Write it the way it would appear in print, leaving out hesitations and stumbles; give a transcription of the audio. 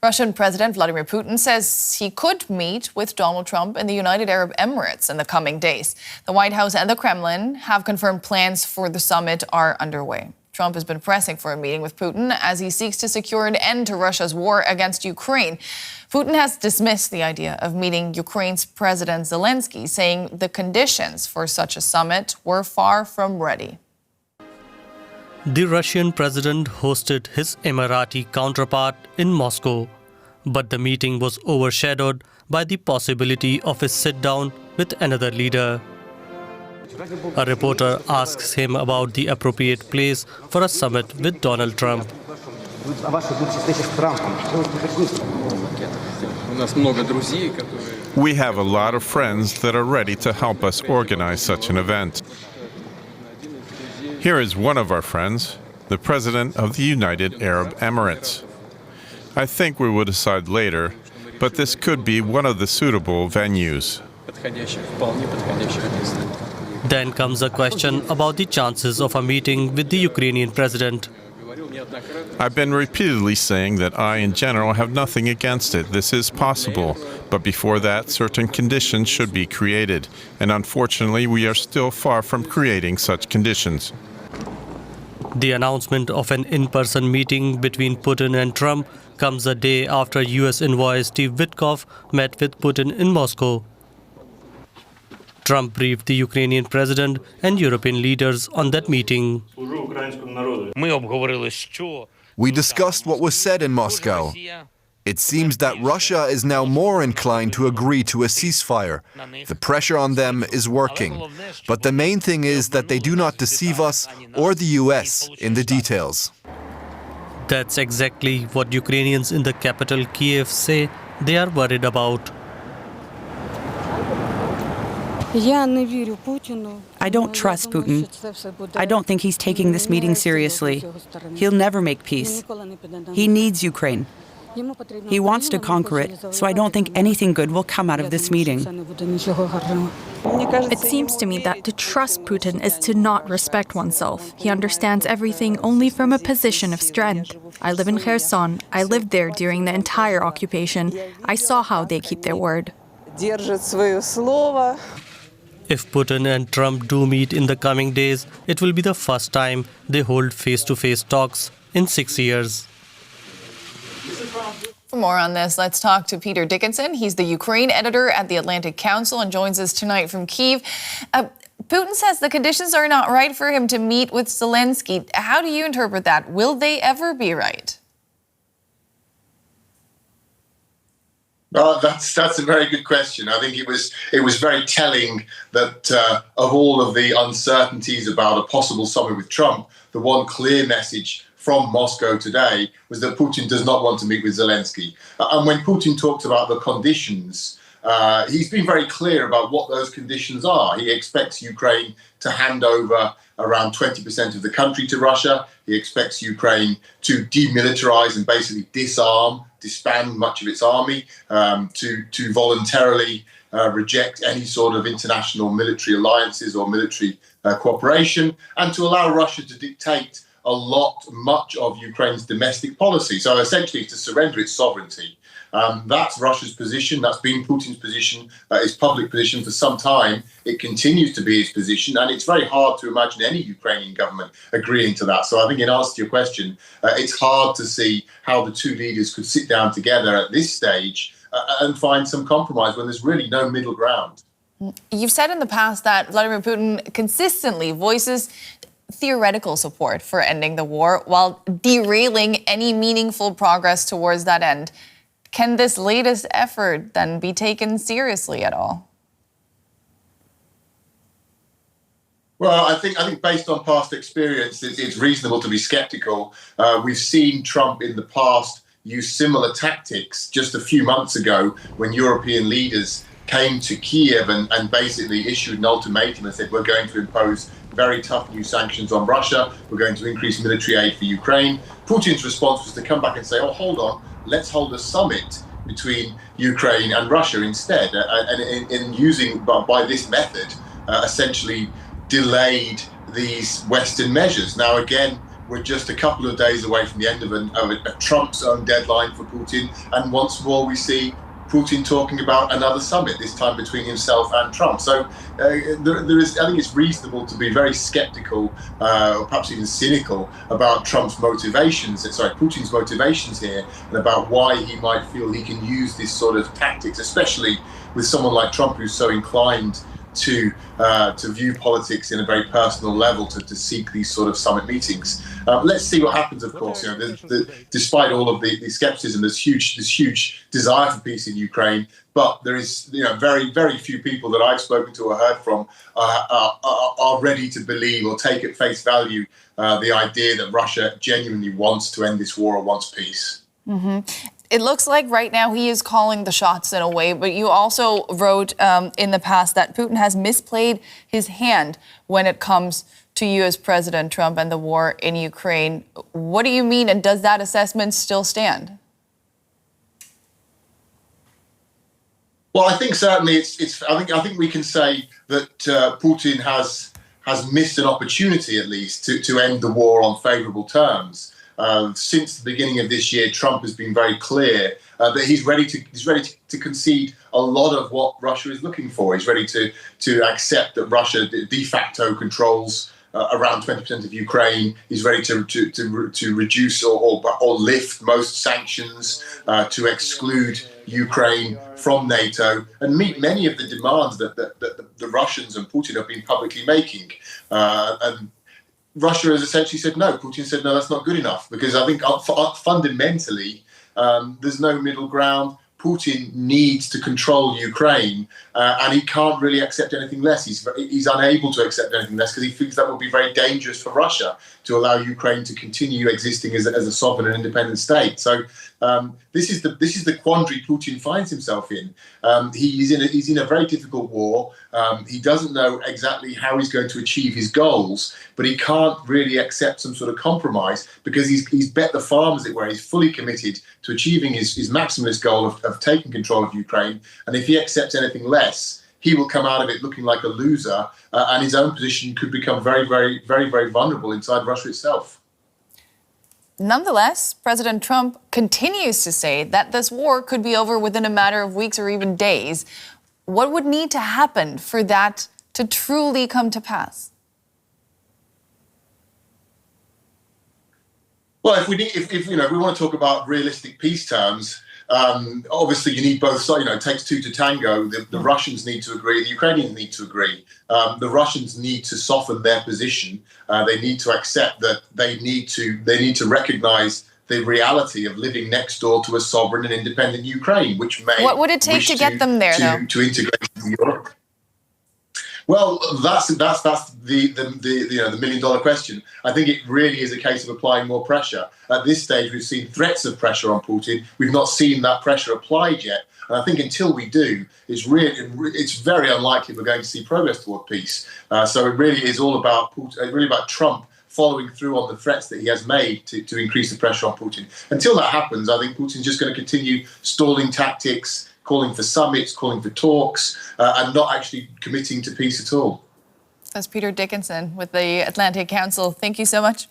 Russian President Vladimir Putin says he could meet with Donald Trump in the United Arab Emirates in the coming days. The White House and the Kremlin have confirmed plans for the summit are underway. Trump has been pressing for a meeting with Putin as he seeks to secure an end to Russia's war against Ukraine. Putin has dismissed the idea of meeting Ukraine's President Zelenskyy, saying the conditions for such a summit were far from ready. The Russian president hosted his Emirati counterpart in Moscow, but the meeting was overshadowed by the possibility of a sit-down with another leader. A reporter asks him about the appropriate place for a summit with Donald Trump. We have a lot of friends that are ready to help us organize such an event. Here is one of our friends, the President of the United Arab Emirates. I think we will decide later, but this could be one of the suitable venues. Then comes a question about the chances of a meeting with the Ukrainian president. I've been repeatedly saying that I, in general, have nothing against it. This is possible. But before that, certain conditions should be created. And unfortunately, we are still far from creating such conditions. The announcement of an in-person meeting between Putin and Trump comes a day after U.S. envoy Steve Witkoff met with Putin in Moscow. Trump briefed the Ukrainian president and European leaders on that meeting. We discussed what was said in Moscow. It seems that Russia is now more inclined to agree to a ceasefire. The pressure on them is working. But the main thing is that they do not deceive us or the US in the details. That's exactly what Ukrainians in the capital Kiev say they are worried about. I don't trust Putin. I don't think he's taking this meeting seriously. He'll never make peace. He needs Ukraine. He wants to conquer it, so I don't think anything good will come out of this meeting. It seems to me that to trust Putin is to not respect oneself. He understands everything only from a position of strength. I live in Kherson. I lived there during the entire occupation. I saw how they keep their word. If Putin and Trump do meet in the coming days, it will be the first time they hold face-to-face talks in 6 years. For more on this, let's talk to Peter Dickinson. He's the Ukraine editor at the Atlantic Council and joins us tonight from Kyiv. Putin says the conditions are not right for him to meet with Zelenskyy. How do you interpret that? Will they ever be right? Well, that's a very good question. I think it was very telling that of all of the uncertainties about a possible summit with Trump, the one clear message from Moscow today was that Putin does not want to meet with Zelenskyy. And when Putin talked about the conditions, he's been very clear about what those conditions are. He expects Ukraine to hand over around 20% of the country to Russia. He expects Ukraine to demilitarize and basically disband much of its army, to voluntarily reject any sort of international military alliances or military cooperation, and to allow Russia to dictate much of Ukraine's domestic policy. So essentially to surrender its sovereignty. That's Russia's position. That's been Putin's position, his public position for some time. It continues to be his position, and it's very hard to imagine any Ukrainian government agreeing to that. So I think in answer to your question, it's hard to see how the two leaders could sit down together at this stage and find some compromise when there's really no middle ground. You've said in the past that Vladimir Putin consistently voices theoretical support for ending the war while derailing any meaningful progress towards that end. Can this latest effort then be taken seriously at all? Well, I think based on past experience, it's reasonable to be skeptical. We've seen Trump in the past use similar tactics just a few months ago when European leaders came to Kiev and basically issued an ultimatum and said, we're going to impose very tough new sanctions on Russia. We're going to increase military aid for Ukraine. Putin's response was to come back and say, oh, hold on, let's hold a summit between Ukraine and Russia instead. And in using, by this method, essentially delayed these Western measures. Now, again, we're just a couple of days away from the end of a Trump's own deadline for Putin, and once more we see Putin talking about another summit, this time between himself and Trump. So there is, I think it's reasonable to be very skeptical, or perhaps even cynical, about Putin's motivations here, and about why he might feel he can use this sort of tactics, especially with someone like Trump, who's so inclined to view politics in a very personal level, to seek these sort of summit meetings. Let's see what happens. Of course, despite all of the skepticism, there's huge desire for peace in Ukraine. But there is, very, very few people that I've spoken to or heard from are ready to believe or take at face value the idea that Russia genuinely wants to end this war or wants peace. Mm-hmm. It looks like right now he is calling the shots in a way, but you also wrote in the past that Putin has misplayed his hand when it comes to you as President Trump and the war in Ukraine. What do you mean, and does that assessment still stand? Well, I think certainly I think we can say that Putin has missed an opportunity, at least, to end the war on favourable terms. Since the beginning of this year, Trump has been very clear that he's ready to concede a lot of what Russia is looking for. He's ready to accept that Russia de facto controls around 20% of Ukraine. He's ready to reduce or lift most sanctions, to exclude Ukraine from NATO, and meet many of the demands that the Russians and Putin have been publicly making. And Russia has essentially said no. Putin said, no, that's not good enough, because I think fundamentally there's no middle ground. Putin needs to control Ukraine, and he can't really accept anything less. He's unable to accept anything less because he thinks that will be very dangerous for Russia to allow Ukraine to continue existing as a sovereign and independent state. So this is the quandary Putin finds himself in. He's in a very difficult war. He doesn't know exactly how he's going to achieve his goals, but he can't really accept some sort of compromise, because he's bet the farm, as it were. He's fully committed to achieving his maximalist goal of taking control of Ukraine. And if he accepts anything less, he will come out of it looking like a loser, and his own position could become very, very, very, very vulnerable inside Russia itself. Nonetheless, President Trump continues to say that this war could be over within a matter of weeks or even days. What would need to happen for that to truly come to pass? Well, if we want to talk about realistic peace terms, obviously you need both sides. It takes two to tango. The Russians need to agree. The Ukrainians need to agree. The Russians need to soften their position. They need to accept that they need to recognise the reality of living next door to a sovereign and independent Ukraine, which may. What would it take to get them there, though? To integrate into Europe. Well, that's the million-dollar question. I think it really is a case of applying more pressure. At this stage, we've seen threats of pressure on Putin. We've not seen that pressure applied yet. And I think until we do, it's very unlikely we're going to see progress toward peace. So it really is all about Putin, really about Trump following through on the threats that he has made to increase the pressure on Putin. Until that happens, I think Putin's just going to continue stalling tactics, calling for summits, calling for talks, and not actually committing to peace at all. That's Peter Dickinson with the Atlantic Council. Thank you so much.